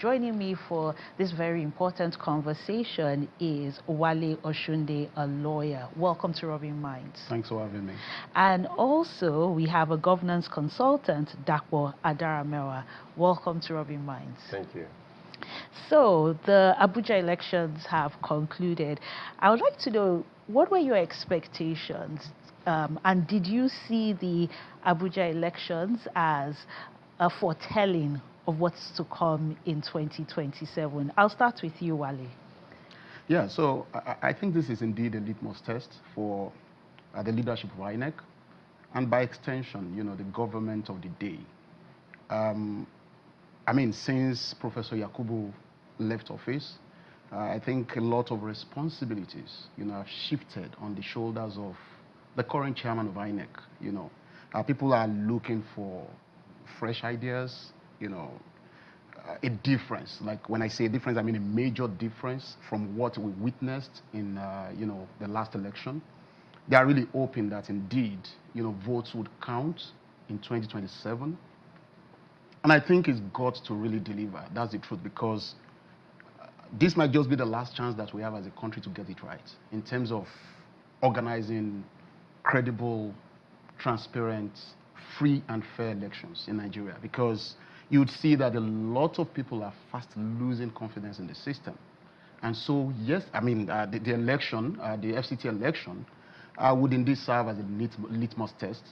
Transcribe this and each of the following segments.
Joining me for this very important conversation is Wale Oshunde, a lawyer. Welcome to Rubbing Minds. Thanks for having me. And also, we have a governance consultant, Dapo Adaramewa. Welcome to Rubbing Minds. Thank you. So, the Abuja elections have concluded. I would like to know, what were your expectations? And did you see the Abuja elections as a foretelling of what's to come in 2027? I'll start with you, Wale. Yeah, so I think this is indeed a litmus test for the leadership of INEC, and by extension, the government of the day. I mean, since Professor Yakubu left office, I think a lot of responsibilities, have shifted on the shoulders of the current chairman of INEC. People are looking for fresh ideas, a difference. Like when I say difference, I mean a major difference from what we witnessed in, the last election. They are really hoping that indeed, votes would count in 2027. And I think it's got to really deliver. That's the truth, because this might just be the last chance that we have as a country to get it right in terms of organizing credible, transparent, free and fair elections in Nigeria, because you would see that a lot of people are fast losing confidence in the system. And so, yes, I mean, the election, the FCT election, would indeed serve as a litmus test,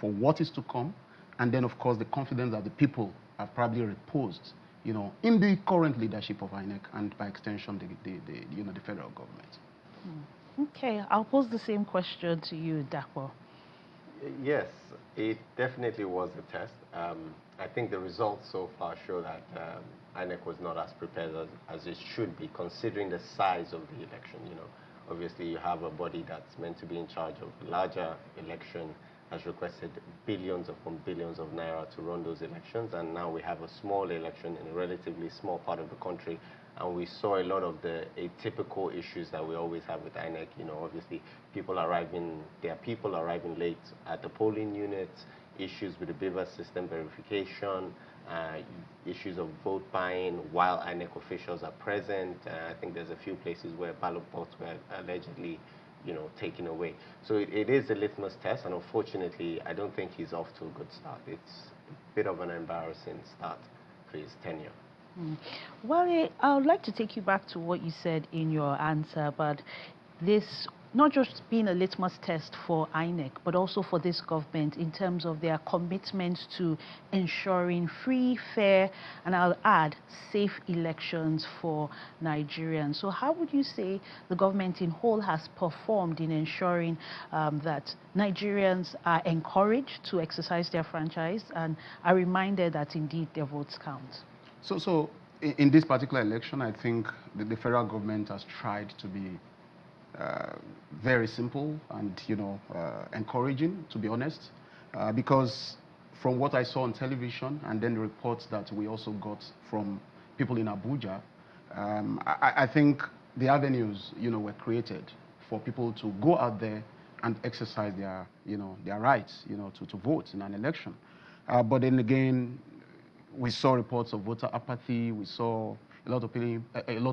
for what is to come. And then, of course, the confidence that the people have probably reposed, in the current leadership of INEC and, by extension, the federal government. Okay, I'll pose the same question to you, Dapo. Yes, it definitely was a test. I think the results so far show that INEC was not as prepared as it should be, considering the size of the election. Obviously you have a body that's meant to be in charge of a larger election, has requested billions upon billions of naira to run those elections, and now we have a small election in a relatively small part of the country. And we saw a lot of the atypical issues that we always have with INEC. Obviously, there are people arriving late at the polling units, issues with the beaver system verification, issues of vote buying while INEC officials are present. I think there's a few places where ballot boxes were allegedly, taken away. So it is a litmus test, and unfortunately, I don't think he's off to a good start. It's a bit of an embarrassing start for his tenure. Well, I would like to take you back to what you said in your answer about this not just being a litmus test for INEC, but also for this government in terms of their commitment to ensuring free, fair, and I'll add, safe elections for Nigerians. So how would you say the government in whole has performed in ensuring that Nigerians are encouraged to exercise their franchise and are reminded that indeed their votes count? So in this particular election, I think the federal government has tried to be very simple and, encouraging, to be honest, because from what I saw on television and then the reports that we also got from people in Abuja, I think the avenues, were created for people to go out there and exercise their rights, to vote in an election. But then again, we saw reports of voter apathy. We saw a lot of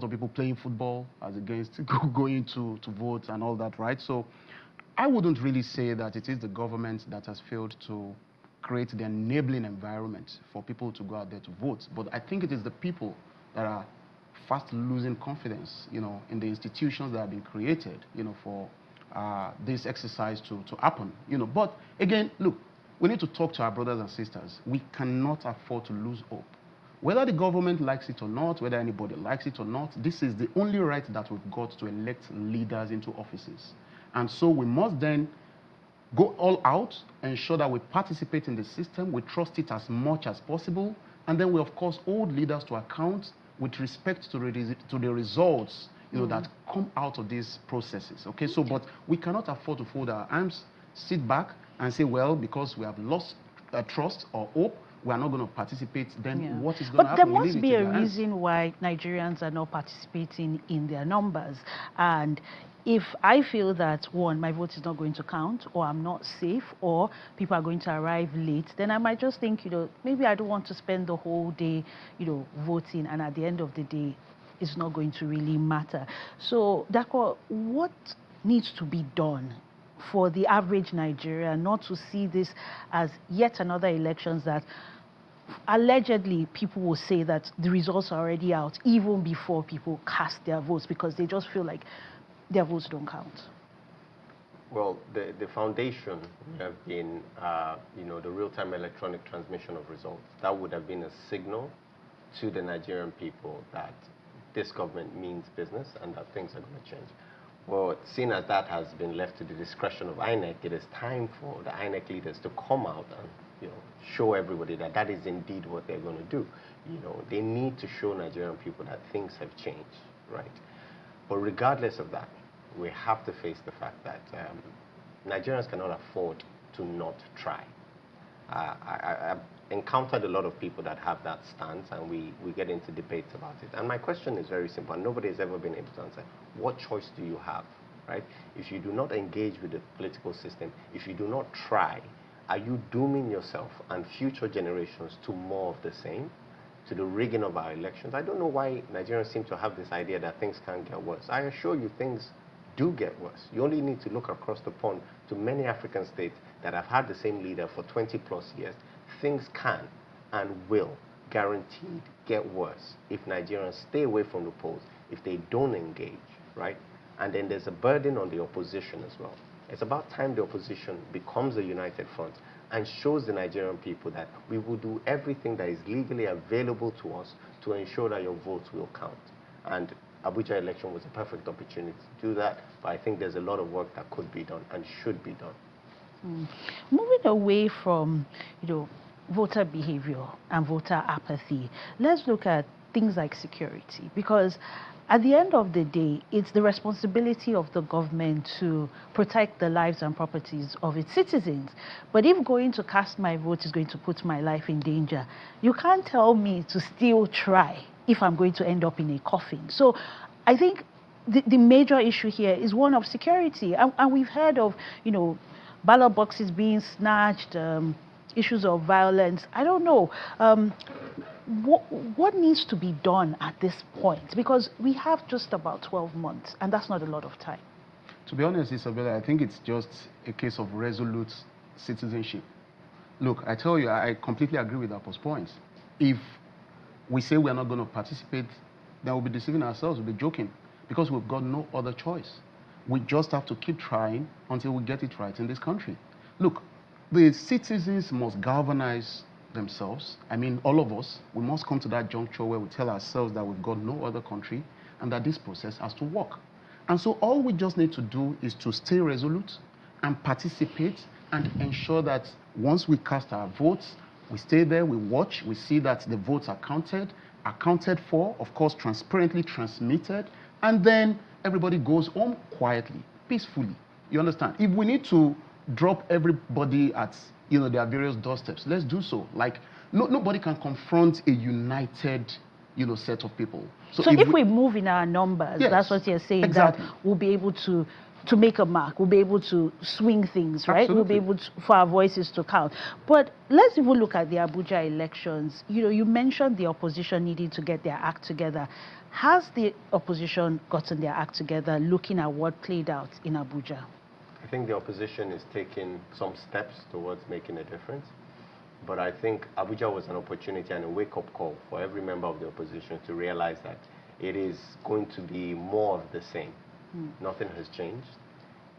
people playing football as against going to vote and all that, right? So I wouldn't really say that it is the government that has failed to create the enabling environment for people to go out there to vote. But I think it is the people that are fast losing confidence, in the institutions that have been created, for this exercise to happen, But again, look, we need to talk to our brothers and sisters. We cannot afford to lose hope. Whether the government likes it or not, whether anybody likes it or not, this is the only right that we've got to elect leaders into offices. And so we must then go all out, ensure that we participate in the system, we trust it as much as possible, and then we, of course, hold leaders to account with respect to the results that come out of these processes. Okay, so but we cannot afford to fold our arms, sit back, and say, well, because we have lost trust or hope, we are not going to participate, then what is going to happen? But there must be a reason why Nigerians are not participating in their numbers. And if I feel that, one, my vote is not going to count, or I'm not safe, or people are going to arrive late, then I might just think, maybe I don't want to spend the whole day, voting, and at the end of the day, it's not going to really matter. So, Dako, what needs to be done for the average Nigerian not to see this as yet another elections that allegedly people will say that the results are already out even before people cast their votes because they just feel like their votes don't count? Well, the foundation would have been, the real-time electronic transmission of results. That would have been a signal to the Nigerian people that this government means business and that things are going to change. Well, seeing as that has been left to the discretion of INEC, it is time for the INEC leaders to come out and show everybody that that is indeed what they're going to do. They need to show Nigerian people that things have changed, right? But regardless of that, we have to face the fact that Nigerians cannot afford to not try. I've encountered a lot of people that have that stance, and we get into debates about it. And my question is very simple, and nobody has ever been able to answer. What choice do you have, right? If you do not engage with the political system, if you do not try, are you dooming yourself and future generations to more of the same, to the rigging of our elections? I don't know why Nigerians seem to have this idea that things can't get worse. I assure you things do get worse. You only need to look across the pond to many African states that have had the same leader for 20 plus years. Things can and will guaranteed get worse if Nigerians stay away from the polls, if they don't engage, right? And then there's a burden on the opposition as well. It's about time the opposition becomes a united front and shows the Nigerian people that we will do everything that is legally available to us to ensure that your votes will count. And Abuja election was a perfect opportunity to do that, but I think there's a lot of work that could be done and should be done. Moving away from, voter behavior and voter apathy, let's look at things like security, because at the end of the day, it's the responsibility of the government to protect the lives and properties of its citizens. But if going to cast my vote is going to put my life in danger, you can't tell me to still try if I'm going to end up in a coffin. So I think the major issue here is one of security. And we've heard of, ballot boxes being snatched, issues of violence. I don't know. What needs to be done at this point? Because we have just about 12 months, and that's not a lot of time. To be honest, Isabella, I think it's just a case of resolute citizenship. Look, I tell you, I completely agree with Apple's points. If we say we're not going to participate, then we'll be deceiving ourselves, we'll be joking, because we've got no other choice. We just have to keep trying until we get it right in this country. Look, the citizens must galvanize themselves. I mean, all of us, we must come to that juncture where we tell ourselves that we've got no other country and that this process has to work. And so all we just need to do is to stay resolute and participate and ensure that once we cast our votes, we stay there, we watch, we see that the votes are counted for, of course, transparently transmitted, and then everybody goes home quietly, peacefully. You understand? If we need to drop everybody at their various doorsteps, let's do so. Like nobody can confront a united set of people. So if we move in our numbers, yes, that's what you're saying, exactly, that we'll be able to make a mark, we'll be able to swing things, right? Absolutely. We'll be able for our voices to count. But let's even look at the Abuja elections. You mentioned the opposition needing to get their act together. Has the opposition gotten their act together looking at what played out in Abuja? I think the opposition is taking some steps towards making a difference. But I think Abuja was an opportunity and a wake-up call for every member of the opposition to realize that it is going to be more of the same. Nothing has changed.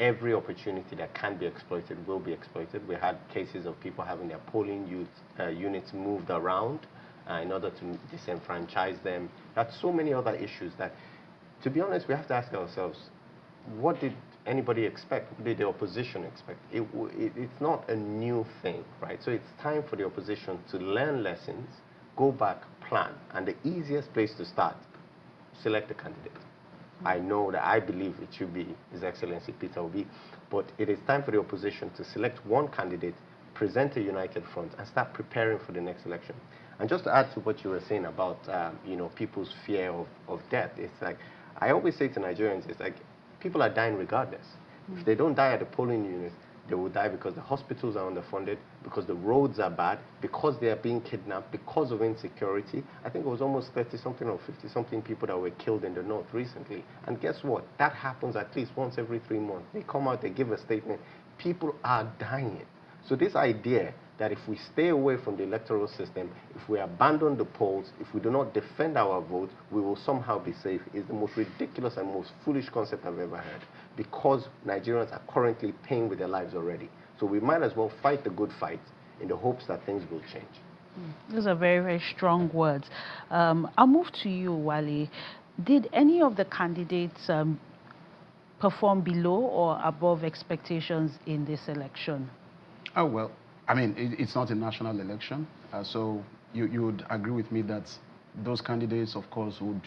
Every opportunity that can be exploited will be exploited. We had cases of people having their polling units moved around in order to disenfranchise them. That's so many other issues that, to be honest, we have to ask ourselves, what did anybody expect? What did the opposition expect? It's not a new thing, right? So it's time for the opposition to learn lessons, go back, plan. And the easiest place to start, select a candidate. I know that I believe it should be His Excellency Peter Obi, but it is time for the opposition to select one candidate, present a united front, and start preparing for the next election. And just to add to what you were saying about people's fear of death, it's like, I always say to Nigerians, it's like, people are dying regardless. If they don't die at the polling unit, they will die because the hospitals are underfunded, because the roads are bad, because they are being kidnapped, because of insecurity. I think it was almost 30-something or 50-something people that were killed in the north recently. And guess what? That happens at least once every 3 months. They come out, they give a statement. People are dying. So this idea that if we stay away from the electoral system, if we abandon the polls, if we do not defend our vote, we will somehow be safe, is the most ridiculous and most foolish concept I've ever heard, because Nigerians are currently paying with their lives already. So we might as well fight the good fight in the hopes that things will change. Those are very, very strong words. I'll move to you, Wale. Did any of the candidates perform below or above expectations in this election? Oh, well, I mean, it's not a national election, so you would agree with me that those candidates, of course, would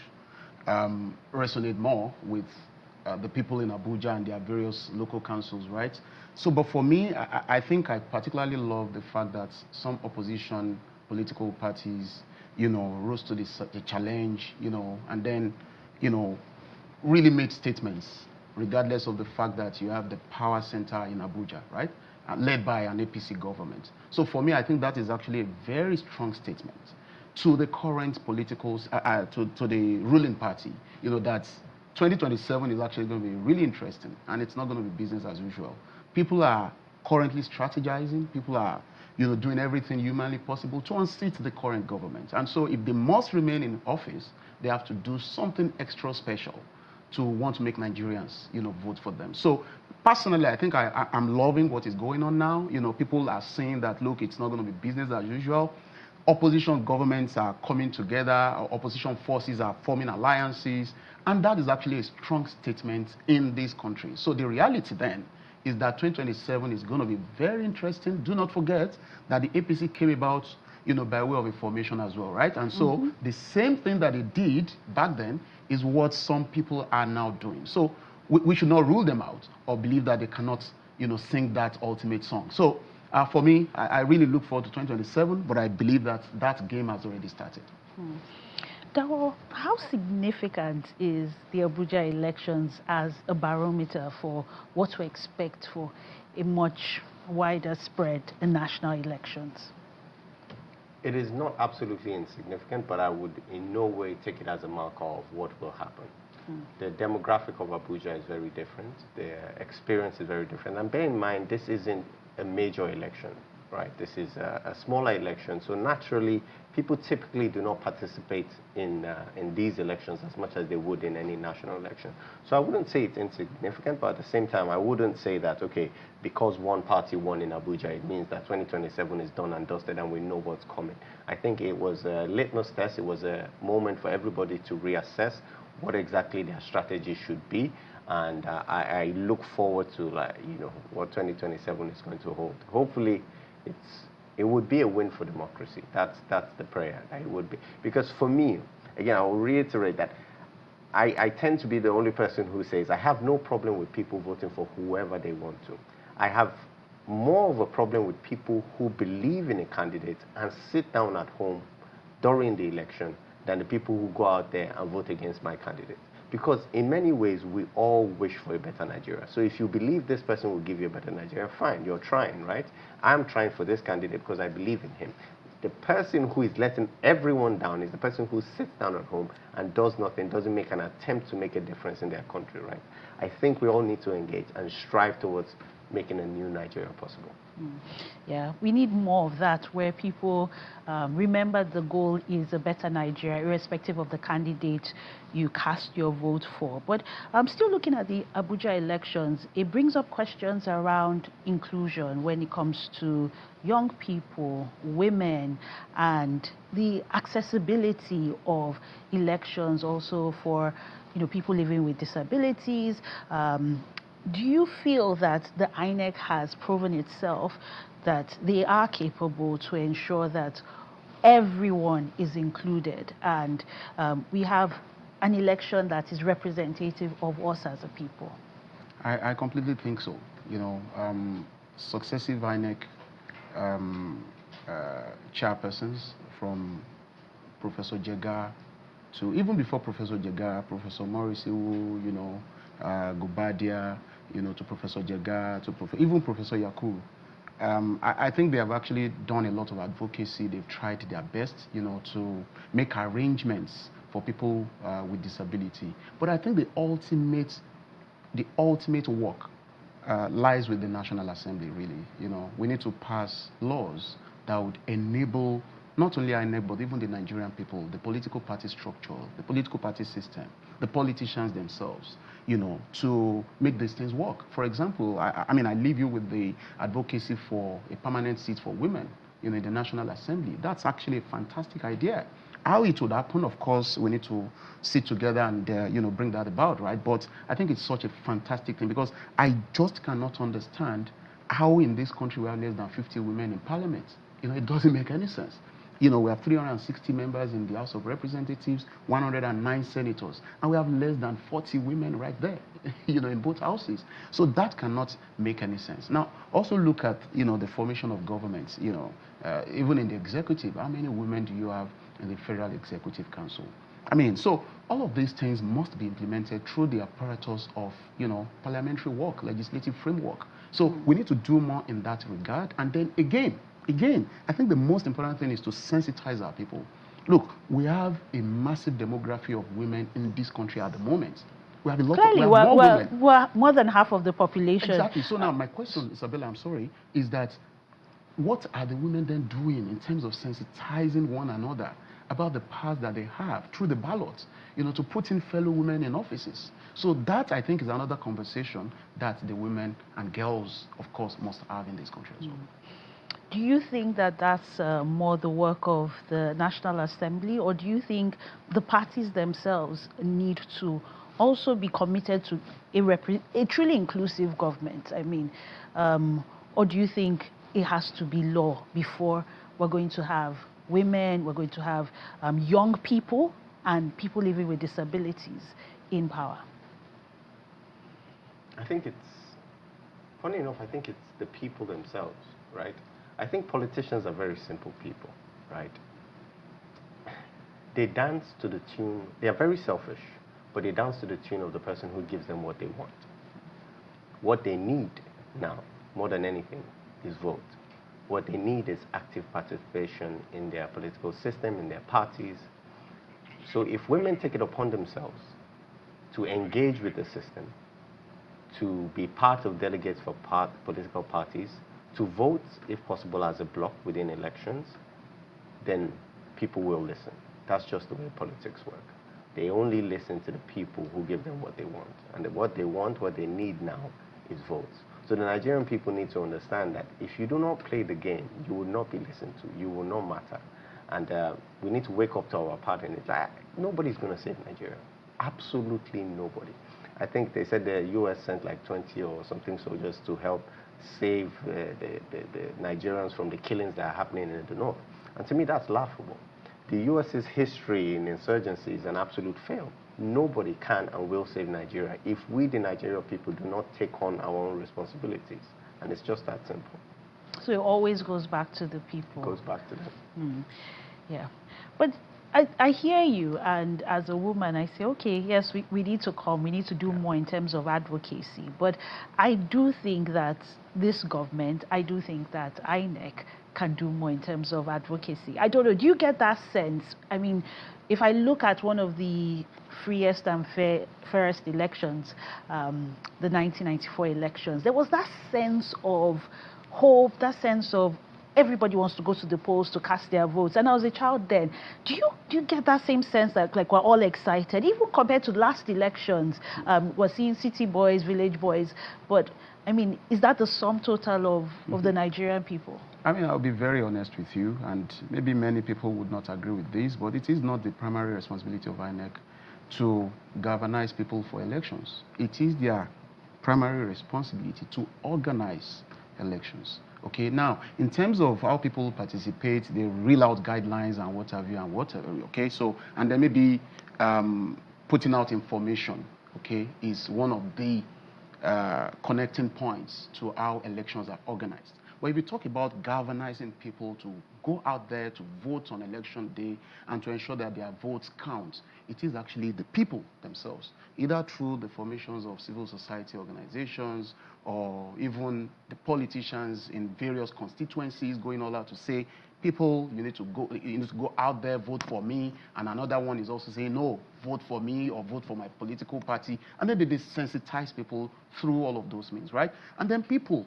resonate more with the people in Abuja and their various local councils, right? So, but for me, I think I particularly love the fact that some opposition political parties, rose to the challenge, and then, really made statements, regardless of the fact that you have the power center in Abuja, right? Led by an APC government. So for me, I think that is actually a very strong statement to the current political, to the ruling party, that 2027 is actually going to be really interesting, and it's not going to be business as usual. People are currently strategizing. People are, doing everything humanly possible to unseat the current government. And so if they must remain in office, they have to do something extra special to want to make Nigerians, vote for them. So personally, I think I'm loving what is going on now. People are saying that, look, it's not going to be business as usual. Opposition governments are coming together, opposition forces are forming alliances, and that is actually a strong statement in this country. So the reality then is that 2027 is going to be very interesting. Do not forget that the APC came about, by way of information as well, right? And so the same thing that they did back then is what some people are now doing. So we should not rule them out or believe that they cannot, sing that ultimate song. So for me, I really look forward to 2027, but I believe that that game has already started. Dawo, how significant is the Abuja elections as a barometer for what to expect for a much wider spread in national elections? It is not absolutely insignificant, but I would in no way take it as a marker of what will happen. The demographic of Abuja is very different. The experience is very different. And bear in mind, this isn't a major election, right? This is a smaller election. So naturally, people typically do not participate in these elections as much as they would in any national election. So I wouldn't say it's insignificant, but at the same time, I wouldn't say that, okay, because one party won in Abuja, it means that 2027 is done and dusted and we know what's coming. I think it was a litmus test. It was a moment for everybody to reassess what exactly their strategy should be. And I look forward to, what 2027 is going to hold. Hopefully, it would be a win for democracy. That's the prayer. It would be. Because for me, again, I will reiterate that I tend to be the only person who says I have no problem with people voting for whoever they want to. I have more of a problem with people who believe in a candidate and sit down at home during the election than the people who go out there and vote against my candidate. Because in many ways, we all wish for a better Nigeria. So if you believe this person will give you a better Nigeria, fine, you're trying, right? I'm trying for this candidate because I believe in him. The person who is letting everyone down is the person who sits down at home and does nothing, doesn't make an attempt to make a difference in their country, right? I think we all need to engage and strive towards making a new Nigeria possible. Yeah, we need more of that, where people remember the goal is a better Nigeria, irrespective of the candidate you cast your vote for. But I'm still looking at the Abuja elections. It brings up questions around inclusion when it comes to young people, women, and the accessibility of elections also for people living with disabilities. Do you feel that the INEC has proven itself that they are capable to ensure that everyone is included and we have an election that is representative of us as a people? I completely think so. Successive INEC chairpersons, from Professor Jega to even before Professor Jega, Professor Morris, Gubadia, to Professor Jega, to even Professor Yaku. I think they have actually done a lot of advocacy. They've tried their best, to make arrangements for people with disability. But I think the ultimate work lies with the National Assembly, really. We need to pass laws that would enable not only INEC, but even the Nigerian people, the political party structure, the political party system, the politicians themselves, to make these things work. For example, I leave you with the advocacy for a permanent seat for women, in the National Assembly. That's actually a fantastic idea. How it would happen, of course, we need to sit together and, bring that about, right? But I think it's such a fantastic thing because I just cannot understand how in this country we have less than 50 women in parliament. It doesn't make any sense. We have 360 members in the House of Representatives, 109 senators, and we have less than 40 women right there, in both houses. So that cannot make any sense. Now, also look at, the formation of governments, even in the executive. How many women do you have in the Federal Executive Council? So all of these things must be implemented through the apparatus of, parliamentary work, legislative framework. So we need to do more in that regard. And then again, I think the most important thing is to sensitize our people. Look, we have a massive demography of women in this country at the moment. We have a lot Clearly, of more women. We're more than half of the population. Exactly. So now my question, Isabella, I'm sorry, is that what are the women then doing in terms of sensitizing one another about the path that they have through the ballot, to put in fellow women in offices? So that, I think, is another conversation that the women and girls, of course, must have in this country as well. Do you think that that's more the work of the National Assembly, or do you think the parties themselves need to also be committed to a truly inclusive government? Or do you think it has to be law before we're going to have women, we're going to have young people and people living with disabilities in power? I think it's, funny enough, I think it's the people themselves, right? I think politicians are very simple people, right? They dance to the tune, they are very selfish, but they dance to the tune of the person who gives them what they want. What they need now, more than anything, is vote. What they need is active participation in their political system, in their parties. So if women take it upon themselves to engage with the system, to be part of delegates for political parties, to vote, if possible, as a bloc within elections, then people will listen. That's just the way politics work. They only listen to the people who give them what they want. And what they want, what they need now, is votes. So the Nigerian people need to understand that if you do not play the game, you will not be listened to. You will not matter. And we need to wake up to our part in it. Nobody's going to save Nigeria. Absolutely nobody. I think they said the U.S. sent like 20 or something soldiers to help save the Nigerians from the killings that are happening in the north. And to me, that's laughable. The U.S.'s history in insurgency is an absolute fail. Nobody can and will save Nigeria if we, the Nigerian people, do not take on our own responsibilities. And it's just that simple. So it always goes back to the people. It goes back to them. Yeah. But I hear you, and as a woman, I say, okay, yes, we need to come, we need to do more in terms of advocacy. But I do think that this government, I do think that INEC can do more in terms of advocacy. I don't know, do you get that sense? If I look at one of the freest and fairest elections, the 1994 elections, there was that sense of hope, that sense of everybody wants to go to the polls to cast their votes. And I was a child then. Do you get that same sense that like we're all excited, even compared to last elections? We're seeing city boys, village boys, but is that the sum total of the Nigerian people? I'll be very honest with you, and maybe many people would not agree with this, but it is not the primary responsibility of INEC to galvanize people for elections. It is their primary responsibility to organize elections. Okay, now, in terms of how people participate, they reel out guidelines and what have you and whatever, okay? So, and then maybe putting out information, okay, is one of the connecting points to how elections are organized. But if you talk about galvanizing people to go out there to vote on election day and to ensure that their votes count, it is actually the people themselves, either through the formations of civil society organizations or even the politicians in various constituencies going all out to say, people, you need to go out there, vote for me, and another one is also saying, no, vote for me or vote for my political party, and then they desensitize people through all of those means, right? And then people,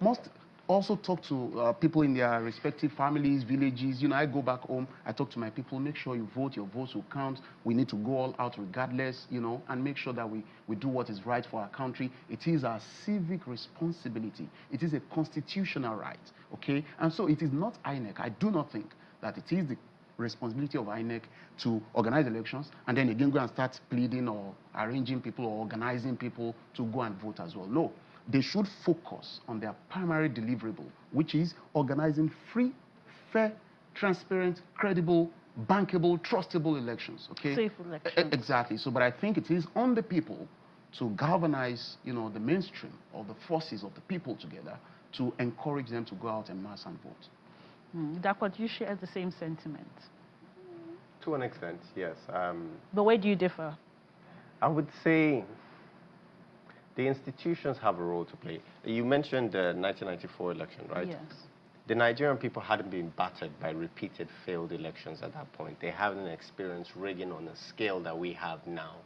must also talk to people in their respective families, villages. I go back home, I talk to my people, make sure you vote, your votes will count. We need to go all out regardless, and make sure that we do what is right for our country. It is our civic responsibility. It is a constitutional right, okay? And so it is not INEC. I do not think that it is the responsibility of INEC to organize elections and then again go and start pleading or arranging people or organizing people to go and vote as well. No. They should focus on their primary deliverable, which is organizing free, fair, transparent, credible, bankable, trustable elections. Okay? Safe elections. Exactly. So, but I think it is on the people to galvanize, the mainstream or the forces of the people together to encourage them to go out en masse and vote. Dakwa, do you share the same sentiment? To an extent, yes. But where do you differ? I would say the institutions have a role to play. You mentioned the 1994 election, right? Yes. The Nigerian people hadn't been battered by repeated failed elections at that point. They hadn't experienced rigging on a scale that we have now,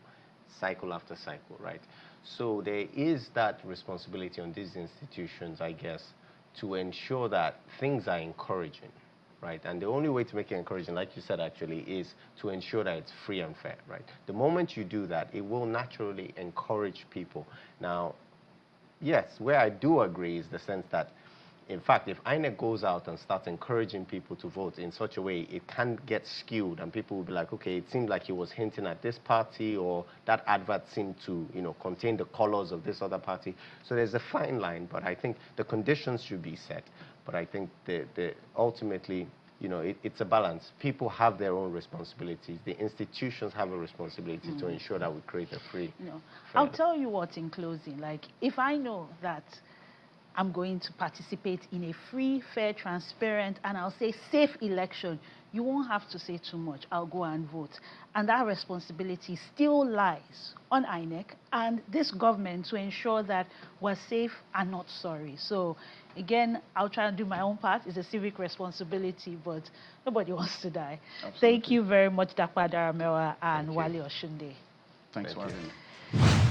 cycle after cycle, right? So there is that responsibility on these institutions, I guess, to ensure that things are encouraging, right? And the only way to make it encouraging, like you said, actually, is to ensure that it's free and fair, right? The moment you do that, it will naturally encourage people. Now, yes, where I do agree is the sense that, in fact, if INEC goes out and starts encouraging people to vote in such a way, it can get skewed, and people will be like, okay, it seemed like he was hinting at this party, or that advert seemed to, contain the colors of this other party. So there's a fine line, but I think the conditions should be set. But I think ultimately, it's a balance. People have their own responsibilities. The institutions have a responsibility to ensure that we create a free. I'll tell you what in closing. Like, if I know that I'm going to participate in a free, fair, transparent, and I'll say safe election, you won't have to say too much. I'll go and vote. And that responsibility still lies on INEC and this government to ensure that we're safe and not sorry. So, again, I'll try and do my own part. It's a civic responsibility, but nobody wants to die. Absolutely. Thank you very much, Dakwa Daramewa and Wale Oshunde. Thanks for having me.